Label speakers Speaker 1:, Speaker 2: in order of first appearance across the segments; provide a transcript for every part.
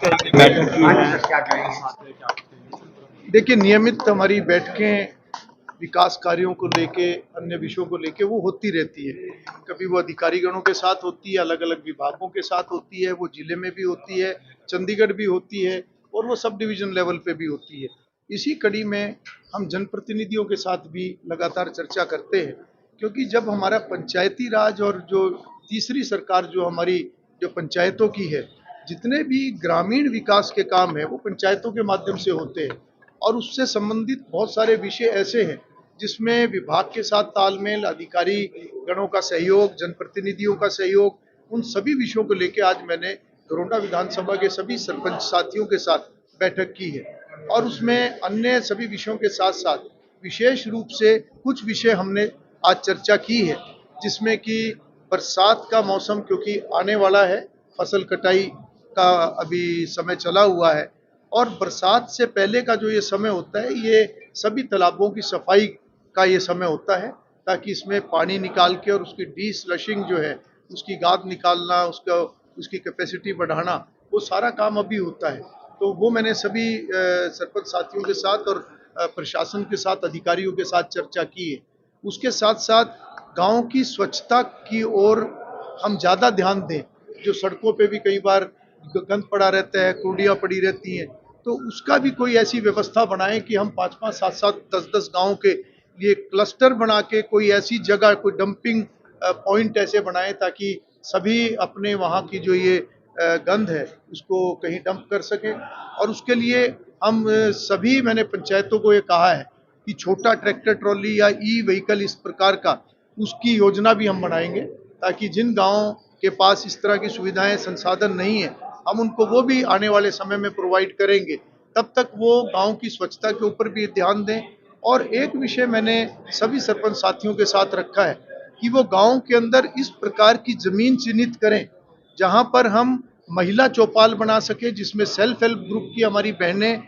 Speaker 1: बैठक की है।
Speaker 2: देखिए, नियमित हमारी बैठकें विकास कार्यों को लेके, अन्य विषयों को लेके वो होती रहती है। कभी वो अधिकारीगणों के साथ होती है, अलग-अलग विभागों के साथ होती है, वो जिले में भी होती है, चंडीगढ़ भी होती है और वो सब डिवीज़न लेवल पे भी होती है। इसी कड़ी में हम जनप्रतिनिधियों के साथ भी लगातार चर्चा करते हैं, क्योंकि जब हमारा पंचायती राज और जो तीसरी सरकार जो हमारी जो पंचायतों की है, जितने भी ग्रामीण विकास के काम हैं, वो पंचायतों के माध्यम से होते हैं और उससे संबंधित बहुत सारे विषय ऐसे हैं जिसमें विभाग के साथ तालमेल, अधिकारी गणों का सहयोग, जनप्रतिनिधियों का सहयोग, उन सभी विषयों को लेकर आज मैंने घरोंडा विधानसभा के सभी सरपंच साथियों के साथ बैठक की है और उसमें अन्य सभी विषयों के साथ साथ विशेष रूप से कुछ विषय हमने आज चर्चा की है, जिसमें कि बरसात का मौसम क्योंकि आने वाला है, फसल कटाई का अभी समय चला हुआ है और बरसात से पहले का जो ये समय होता है, ये सभी तालाबों की सफाई का ये समय होता है, ताकि इसमें पानी निकाल के और उसकी डी-स्लशिंग जो है, उसकी गाद निकालना, उसकी कैपेसिटी बढ़ाना, वो सारा काम अभी होता है। तो वो मैंने सभी सरपंच साथियों के साथ और प्रशासन के साथ, अधिकारियों के साथ चर्चा की है। उसके साथ-साथ गाँव की स्वच्छता की ओर हम ज़्यादा ध्यान दें। जो सड़कों पे भी कई बार गंद पड़ा रहता है, कूड़ियाँ पड़ी रहती हैं, तो उसका भी कोई ऐसी व्यवस्था बनाएँ कि हम 5-5, 7-7, 10-10 गाँव के लिए क्लस्टर बना के कोई ऐसी जगह, कोई डंपिंग पॉइंट ऐसे बनाएँ ताकि सभी अपने वहाँ की जो ये गंद है, उसको कहीं डंप कर सकें और उसके लिए हम सभी मैंने पंचायतों को ये कहा है कि छोटा ट्रैक्टर ट्रॉली या ई-व्हीकल इस प्रकार का, उसकी योजना भी हम बनाएँगे ताकि जिन गाँव के पास इस तरह की सुविधाएं, संसाधन नहीं है, हम उनको वो भी आने वाले समय में प्रोवाइड करेंगे। तब तक वो गाँव की स्वच्छता के ऊपर भी ध्यान दें और एक विषय मैंने सभी सरपंच साथियों के साथ रखा है कि वो गाँव के अंदर इस प्रकार की ज़मीन चिन्हित करें, जहाँ पर हम महिला चौपाल बना सकें, जिसमें सेल्फ हेल्प ग्रुप की हमारी बहनें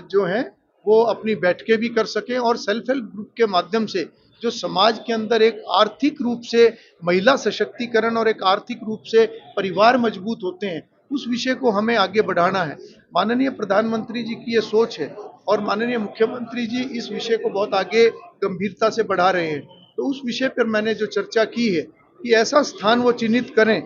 Speaker 2: जो हैं, वो अपनी बैठकें भी कर सकें और सेल्फ हेल्प ग्रुप के माध्यम से जो समाज के अंदर एक आर्थिक रूप से महिला सशक्तिकरण और एक आर्थिक रूप से परिवार मजबूत होते हैं, उस विषय को हमें आगे बढ़ाना है। माननीय प्रधानमंत्री जी की ये सोच है और माननीय मुख्यमंत्री जी इस विषय को बहुत आगे गंभीरता से बढ़ा रहे हैं। तो उस विषय पर मैंने जो चर्चा की है कि ऐसा स्थान वो चिन्हित करें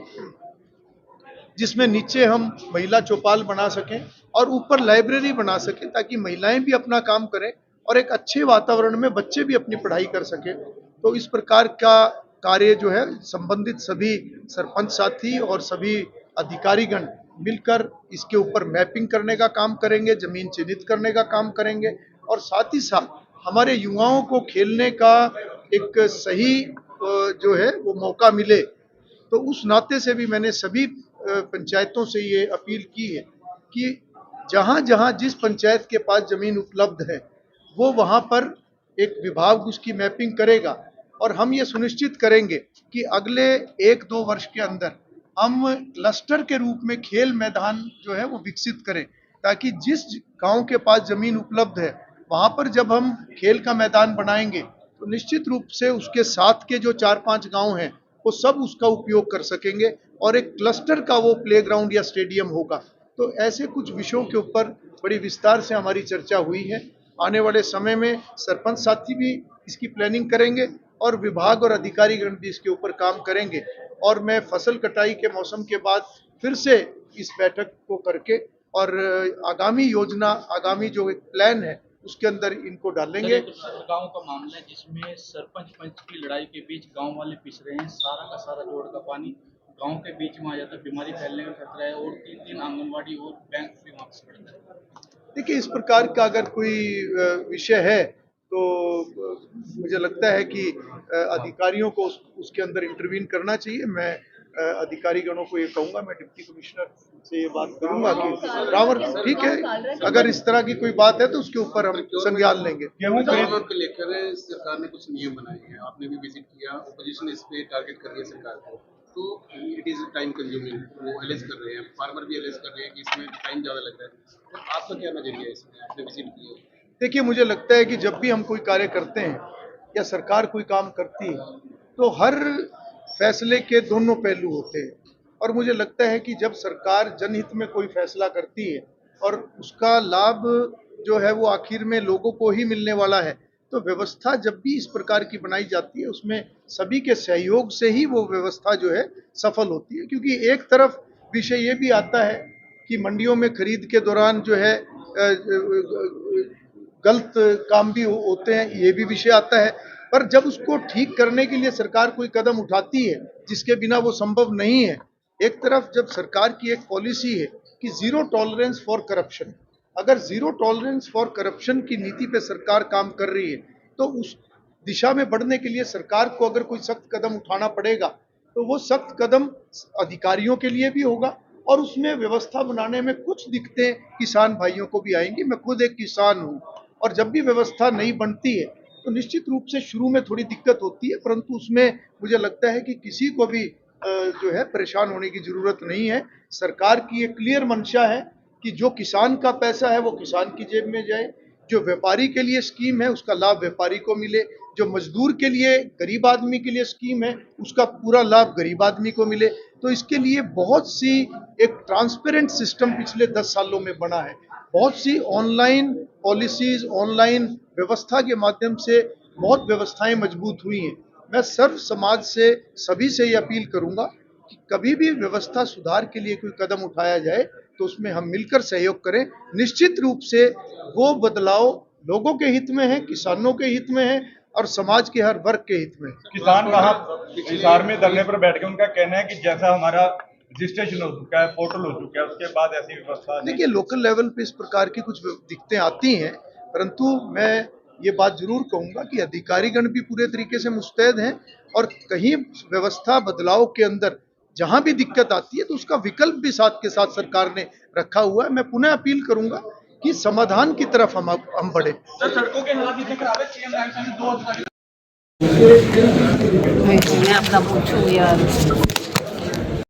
Speaker 2: जिसमें नीचे हम महिला चौपाल बना सकें और ऊपर लाइब्रेरी बना सकें ताकि महिलाएं भी अपना काम करें और एक अच्छे वातावरण में बच्चे भी अपनी पढ़ाई कर सकें। तो इस प्रकार का कार्य जो है संबंधित सभी सरपंच साथी और सभी अधिकारीगण मिलकर इसके ऊपर मैपिंग करने का काम करेंगे, जमीन चिन्हित करने का काम करेंगे और साथ ही साथ हमारे युवाओं को खेलने का एक सही जो है वो मौका मिले। तो उस नाते से भी मैंने सभी पंचायतों से ये अपील की है कि जहाँ-जहाँ जिस पंचायत के पास ज़मीन उपलब्ध है, वो वहाँ पर एक विभाग उसकी मैपिंग करेगा और हम ये सुनिश्चित करेंगे कि अगले 1-2 वर्ष के अंदर हम क्लस्टर के रूप में खेल मैदान जो है वो विकसित करें, ताकि जिस गाँव के पास ज़मीन उपलब्ध है, वहाँ पर जब हम खेल का मैदान बनाएँगे, तो निश्चित रूप से उसके साथ के जो 4-5 गाँव हैं, वो सब उसका उपयोग कर सकेंगे और एक क्लस्टर का वो प्लेग्राउंड या स्टेडियम होगा। तो ऐसे कुछ विषयों के ऊपर बड़ी विस्तार से हमारी चर्चा हुई है। आने वाले समय में सरपंच साथी भी इसकी प्लानिंग करेंगे और विभाग और अधिकारीगण भी इसके ऊपर काम करेंगे और मैं फसल कटाई के मौसम के बाद फिर से इस बैठक को करके और आगामी योजना, आगामी जो एक प्लान है, उसके अंदर इनको डालेंगे।
Speaker 1: गांव का मामला है जिसमें सरपंच पंच की लड़ाई के बीच गांव वाले पिस रहे हैं, सारा का सारा जोड़ का पानी गांव के बीच में आ जाता है, बीमारी फैलने का खतरा है और 3-3 आंगनबाड़ी और बैंक भी वहां से पड़ता है।
Speaker 2: देखिए, इस प्रकार का अगर कोई विषय है तो मुझे लगता है कि अधिकारियों को उसके अंदर इंटरवीन करना चाहिए। मैं अधिकारीगणों को ये कहूँगा, मैं डिप्टी कमिश्नर से ये बात करूँगा कि रावत ठीक है, अगर इस तरह की कोई बात है तो उसके ऊपर हम संज्ञान लेंगे।
Speaker 3: गेहूं को लेकर सरकार ने कुछ नियम बनाए हैं, आपने भी विजिट किया, ऑपोजिशन इस पे टारगेट कर रही है सरकार को, तो इट इज टाइम कंज्यूमिंग, वो एलेज कर रहे हैं, फार्मर भी एलेज कर रहे हैं कि इसमें टाइम ज़्यादा लग रहा है, तो आपका क्या नजरिया है इसमें, आपने विजिट किया?
Speaker 2: देखिए, मुझे लगता है कि जब भी हम कोई कार्य करते हैं या सरकार कोई काम करती है, तो हर फैसले के दोनों पहलू होते हैं। और मुझे लगता है कि जब सरकार जनहित में कोई फैसला करती है और उसका लाभ जो है वो आखिर में लोगों को ही मिलने वाला है, तो व्यवस्था जब भी इस प्रकार की बनाई जाती है उसमें सभी के सहयोग से ही वो व्यवस्था जो है सफल होती है। क्योंकि एक तरफ विषय ये भी आता है कि मंडियों में खरीद के दौरान जो है गलत काम भी होते हैं, ये भी विषय आता है। पर जब उसको ठीक करने के लिए सरकार कोई कदम उठाती है जिसके बिना वो संभव नहीं है, एक तरफ जब सरकार की एक पॉलिसी है कि जीरो टॉलरेंस फॉर करप्शन, अगर जीरो टॉलरेंस फॉर करप्शन की नीति पे सरकार काम कर रही है तो उस दिशा में बढ़ने के लिए सरकार को अगर कोई सख्त कदम उठाना पड़ेगा तो वो सख्त कदम अधिकारियों के लिए भी होगा और उसमें व्यवस्था बनाने में कुछ दिक्कतें किसान भाइयों को भी आएंगी। मैं खुद एक किसान हूँ और जब भी व्यवस्था नहीं बनती है तो निश्चित रूप से शुरू में थोड़ी दिक्कत होती है, परंतु उसमें मुझे लगता है कि किसी को भी जो है परेशान होने की जरूरत नहीं है। सरकार की एक क्लियर मंशा है कि जो किसान का पैसा है वो किसान की जेब में जाए, जो व्यापारी के लिए स्कीम है उसका लाभ व्यापारी को मिले, जो मजदूर के लिए गरीब आदमी के लिए स्कीम है उसका पूरा लाभ गरीब आदमी को मिले। तो इसके लिए बहुत सी एक ट्रांसपेरेंट सिस्टम पिछले 10 सालों में बना है, बहुत सी ऑनलाइन पॉलिसीज, ऑनलाइन व्यवस्था के माध्यम से बहुत व्यवस्थाएं मजबूत हुई हैं। मैं सर्व समाज से सभी से ये अपील करूंगा कि कभी भी व्यवस्था सुधार के लिए कोई कदम उठाया जाए तो उसमें हम मिलकर सहयोग करें। निश्चित रूप से वो बदलाव लोगों के हित में है, किसानों के हित में है और समाज के हर वर्ग के हित में।
Speaker 4: किसान वहाँ हिसार में धरने पर बैठ के उनका कहना है कि जैसा हमारा रजिस्ट्रेशन हो चुका है, पोर्टल हो चुका है, उसके बाद ऐसी व्यवस्था नहीं।
Speaker 2: देखिए, लोकल लेवल पे इस प्रकार की कुछ दिक्कतें आती हैं, परंतु मैं ये बात जरूर कहूंगा कि अधिकारीगण भी पूरे तरीके से मुस्तैद हैं और कहीं व्यवस्था बदलाव के अंदर जहां भी दिक्कत आती है तो उसका विकल्प भी साथ के साथ सरकार ने रखा हुआ है। मैं पुनः अपील करूंगा कि समाधान की तरफ हम बढ़े।
Speaker 1: सड़कों के हालात इतने खराब है, सीएम रैंक में 2 अधिकारी
Speaker 5: मैं अपना पूछूं यार।